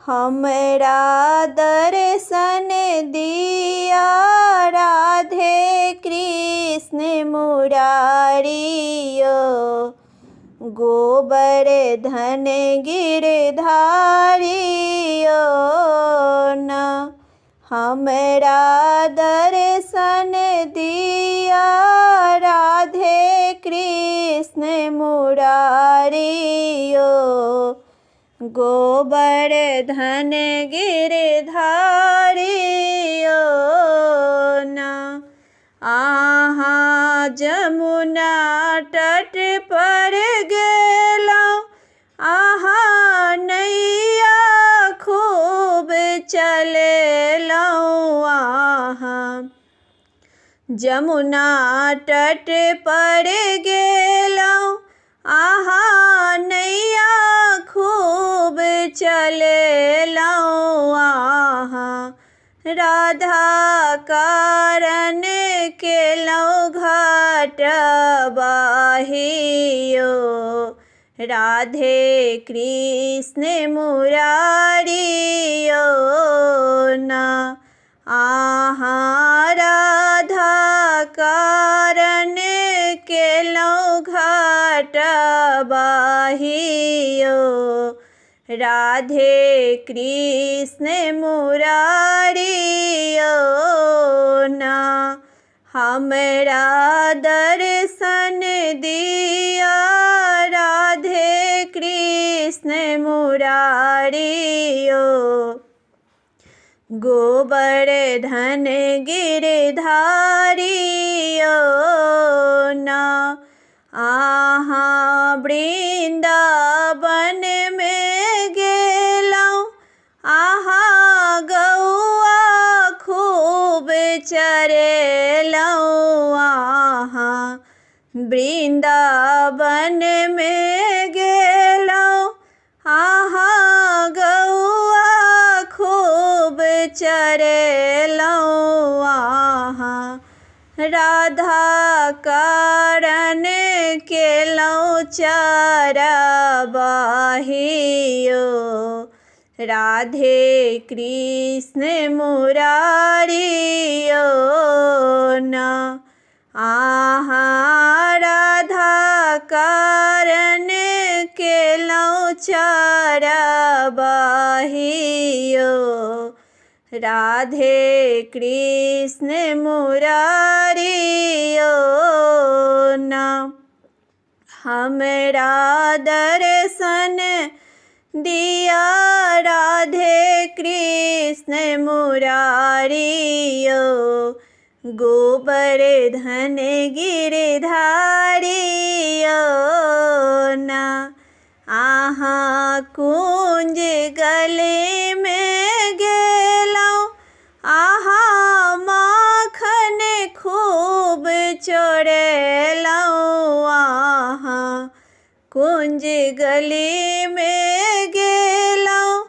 हमरा दर्शन दिया राधे कृष्ण मुरारियो, गोवर्धन गिरधारियो न। हमरा दर्शन दिया राधे कृष्ण मुरारियो, गोवर्धन गिरधारियो न। आहाँ जमुना तट पर गेलौं, आहाँ नैया खूब चलेलौं। आहाँ जमुना तट पर गेलौं, आहाँ नैया खूब चलेलौं। आहाँ राधा कारण केलौं घाट बाहियो, राधे कृष्ण मुरारियो न। आहाँ राधा कारण केलौं घाट बाहियो, राधे कृष्ण मुरारियो न। हमरा दर्शन दिया राधे कृष्ण मुरारियो, गोवर्धन गिरधारियो न। आहाँ वृंदावन में गेलौं, आहाँ गौआ खूब चरेलौं। आहाँ वृंदावन में गेलौं, आहाँ गौआ खूब चरेलौं। आहाँ राधा कारण केलौं चरबाहियो, राधे कृष्ण मुरारियो न। आहाँ राधा कारण केलौं चरबाहियो, राधे कृष्ण मुरारियो न। हमरा दर्शन दिया राधे कृष्ण मुरारियो, गोवर्धन गिरधारियो न। आहाँ कुंज गले में गेलौं, आहाँ माखन खूब चोरेलौं। आहाँ कुंज गली में गेलौं,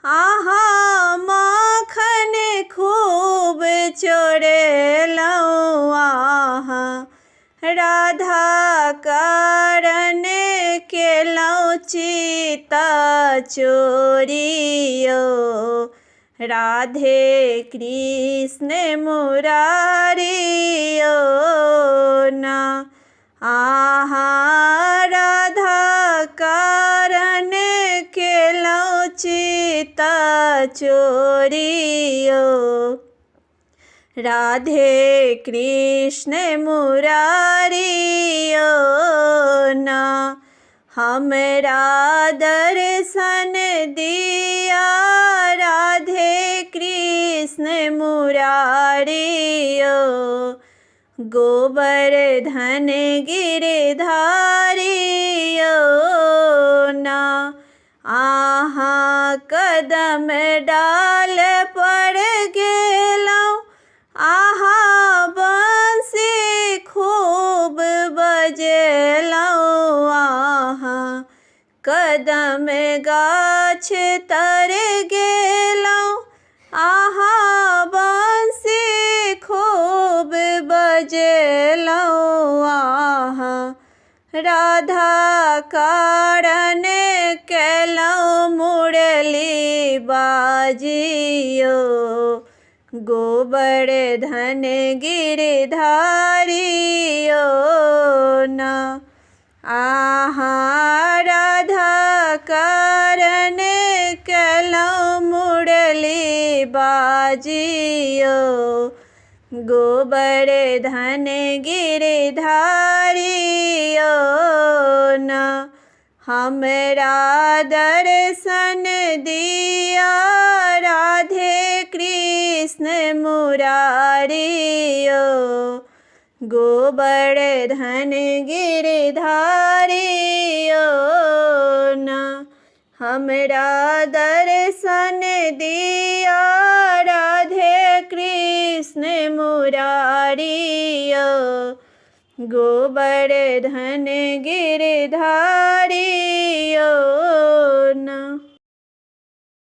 आहाँ माखन खूब चोरेलौं। आहाँ राधा कारण केलौं चिता चोरियो, राधे कृष्ण मुरारियो न। आहाँ राधा कारण केलौं चिता चोरियो, राधे कृष्ण मुरारियो न। हमरा दर्शन दिया राधे कृष्ण मुरारियो, गोवर्धन गिरधारियो न। आहाँ कदम डाल पर गेलौं, आहाँ बंसी खूब बजेलौं। आहाँ कदम गाछ तर गेलौं, आहाँ बंसी खूब बजेलौं। आहाँ राधा कारण केलौं मुरली बाजियो। गोवर्धन गिरधारियो ना। आहा राधा कारण कलौ मुरली बाजियो। गोवर्धन गिरधारियो ना। हमरा दर्शन दिया राधे कृष्ण मुरारियो। गोवर्धन गिरधारियो ना। हमरा दर्शन दिया राधे कृष्ण मुरारियो। गोवर्धन गिरधारियो ना।